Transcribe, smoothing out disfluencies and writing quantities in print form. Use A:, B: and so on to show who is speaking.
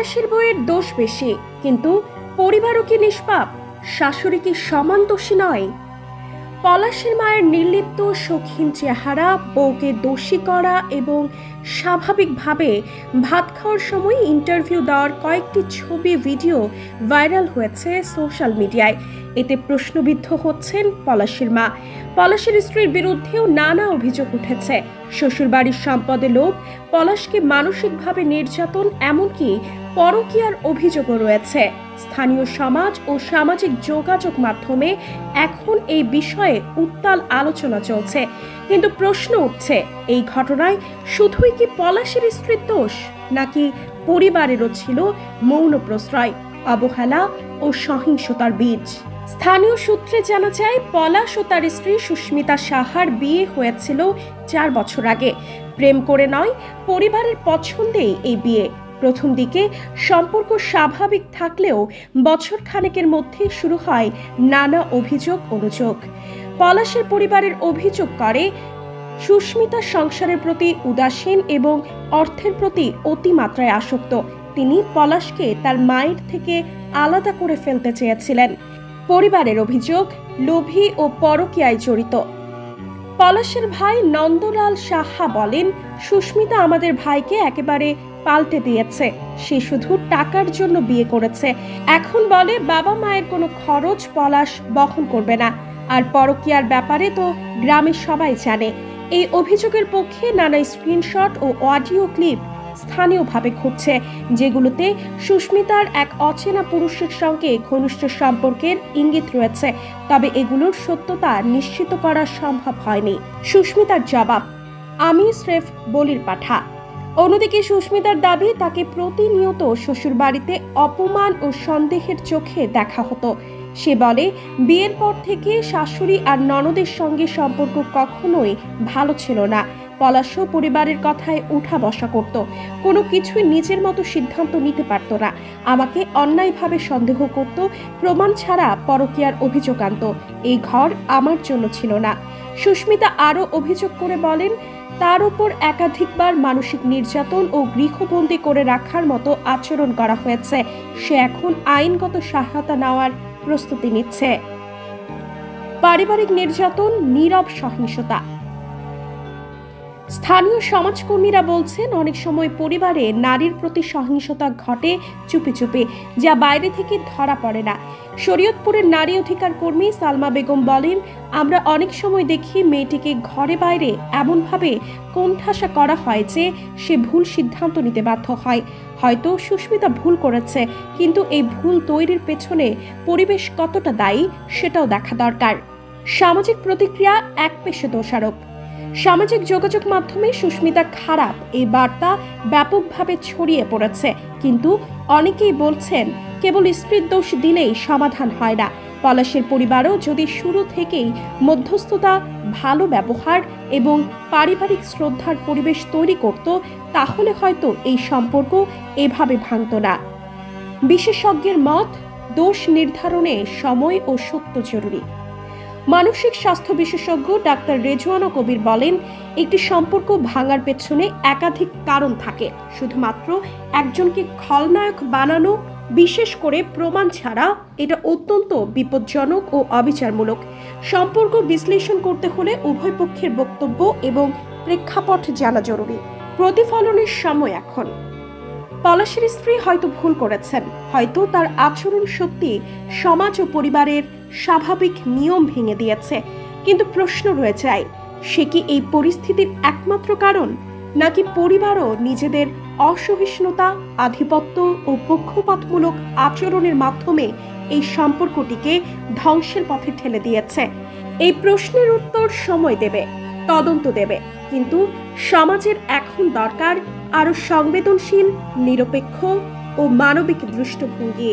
A: পলাশের বউয়ের দোষ বেশি, কিন্তু পরিবারও কি নিষ্পাপ? শাশুড়ি কি সমান দোষী নয়? পলাশের মায়ের নির্লিপ্ত শৌখিন চেহারা, বউকে দোষী করা এবং স্বাভাবিকভাবে ভাত খাওয়ার সময় ইন্টারভিউ দেওয়ার কয়েকটি ছবি ভিডিও ভাইরাল হয়েছে সোশ্যাল মিডিয়ায়। এতে প্রশ্নবিদ্ধ হচ্ছেন পলাশের মা। পলাশের স্ত্রীর বিরুদ্ধেও নানা অভিযোগ উঠেছে। শ্বশুরবাড়ির সম্পদে লোভ, পলাশকে মানসিকভাবে নির্যাতন, এমনকি পরকীয়ার অভিযোগও রয়েছে। স্থানীয় সমাজ ও সামাজিক যোগাযোগ মাধ্যমে এখন এই বিষয়ে উত্তাল আলোচনা চলছে, কিন্তু প্রশ্ন উঠছে, এই ঘটনায় শুধুই কি পলাশের স্ত্রীর দোষ, নাকি পরিবারেরও ছিল মৌন প্রশ্রয়, অবহেলা ও সহিংসতার বীজ? স্থানীয় সূত্রে জানা যায়, পলাশ ও তার স্ত্রী সুস্মিতা সাহার বিয়ে হয়েছিল 4 বছর আগে। প্রেম করে নয়, পরিবারের পছন্দেই এই বিয়ে। প্রথম দিকে সম্পর্ক স্বাভাবিক থাকলেও বছর খানেকের মধ্যে শুরু হয় নানা অভিযোগ অনুযোগ। পলাশের পরিবারের অভিযোগ করে সুস্মিতা সংসারের প্রতি উদাসীন এবং অর্থের প্রতি অতিমাত্রায় আসক্ত। তিনি পলাশকে তার মায়ের থেকে আলাদা করে ফেলতে চেয়েছিলেন। পরিবারের অভিযোগ, লোভী ও পরকীয়ায় জড়িত। পলাশের ভাই নন্দলাল সাহা বলেন, সুস্মিতা আমাদের ভাইকে একেবারে পাল্টে দিয়েছে। সে শুধু টাকার জন্য বিয়ে করেছে। এখন বলে বাবা মায়ের কোনো খরচ পলাশ বহন করবে না। আর পরকীয়ার ব্যাপারে তো গ্রামের সবাই জানে। এই অভিযোগের পক্ষে নানা স্ক্রিনশট ও অডিও ক্লিপ স্থানীয়ভাবে ঘুরছে, যেগুলোতে সুস্মিতার এক অচেনা পুরুষের সঙ্গে ঘনিষ্ঠ সম্পর্কের ইঙ্গিত রয়েছে। তবে এগুলোর সত্যতা নিশ্চিত করা সম্ভব হয়নি। সুস্মিতার জবাব, আমি স্রেফ বলির পাঠা। অন্যদিকে সুস্মিতার দাবি, তাকে প্রতিনিয়ত শ্বশুরবাড়িতে অপমান ও সন্দেহের চোখে দেখা হতো। সে বলে, বিয়ের পর থেকে শাশুড়ি আর ননদের সঙ্গে সম্পর্ক কখনোই ভালো ছিল না। পলাশও পরিবারের কথায় উঠা বসা করত, কোনো কিছুই নিজের মতো সিদ্ধান্ত নিতে পারত না। আমাকে অন্যায়ভাবে সন্দেহ করত, প্রমাণ ছাড়া পরকীয়ার অভিযোগ আনত। এই ঘর আমার জন্য ছিল না। সুস্মিতা আরও অভিযোগ করে বলেন, তার উপর একাধিকবার মানসিক নির্যাতন ও গৃহবন্দী করে রাখার মতো আচরণ করা হয়েছে। সে এখন আইনগত সহায়তা নেওয়ার প্রস্তুতি নিচ্ছে। পারিবারিক নির্যাতন, নীরব সহিংসতা। স্থানীয় সমাজকর্মীরা বলছেন, অনেক সময় পরিবারে নারীর প্রতি সহিংসতা ঘটে চুপি চুপি, যা বাইরে থেকে ধরা পড়ে না। শরীয়তপুরের নারী অধিকার কর্মী সালমা বেগম বলেন, আমরা অনেক সময় দেখি মেয়েটিকে ঘরে বাইরে এমনভাবে কোণঠাসা করা হয় যে সে ভুল সিদ্ধান্ত নিতে বাধ্য হয়। হয়তো সুস্মিতা ভুল করেছে, কিন্তু এই ভুল তৈরির পেছনে পরিবেশ কতটা দায়ী সেটাও দেখা দরকার। সামাজিক প্রতিক্রিয়া, এক পেশে দোষারোপ। সামাজিক যোগাযোগ মাধ্যমে সুস্মিতা খারাপ এই বার্তা ব্যাপকভাবে ছড়িয়ে পড়েছে, কিন্তু অনেকেই বলছেন কেবল স্ত্রীর দোষ দিলেই সমাধান হয় না। পলাশের পরিবারও যদি শুরু থেকেই মধ্যস্থতা, ভালো ব্যবহার এবং পারিবারিক শ্রদ্ধার পরিবেশ তৈরি করত, তাহলে হয়তো এই সম্পর্ক এভাবে ভাঙত না। বিশেষজ্ঞের মত, দোষ নির্ধারণে সময় ও সত্য জরুরি। মানসিক স্বাস্থ্য বিশেষজ্ঞ ডাক্তার রেজওয়ানা কবির বলেন, একটি সম্পর্ক ভাঙার পেছনে একাধিক কারণ থাকে। শুধুমাত্র একজনকে খলনায়ক বানানো, বিশেষ করে প্রমাণ ছাড়া, এটা অত্যন্ত বিপজ্জনক ও অবিচারমূলক। সম্পর্ক বিশ্লেষণ করতে হলে উভয় পক্ষের বক্তব্য এবং প্রেক্ষাপট জানা জরুরি। প্রতিফলনের সময় এখন। পলাশের স্ত্রী হয়তো ভুল করেছেন, হয়তো তার আচরণ সত্যি সমাজ ও পরিবারের স্বাভাবিক নিয়ম ভেঙে দিয়েছে, কিন্তু প্রশ্ন রয়ে যায়, সে কি এই পরিস্থিতির একমাত্র কারণ, নাকি পরিবারও নিজেদের অসহিষ্ণুতা, আধিপত্য ও পক্ষপাতমূলক আচরণের মাধ্যমে এই সম্পর্কটিকে ধ্বংসের পথে ঠেলে দিয়েছে? এই প্রশ্নের উত্তর সময় দেবে, তদন্ত দেবে, কিন্তু সমাজের এখন দরকার আরো সংবেদনশীল, নিরপেক্ষ ও মানবিক দৃষ্টিভঙ্গি।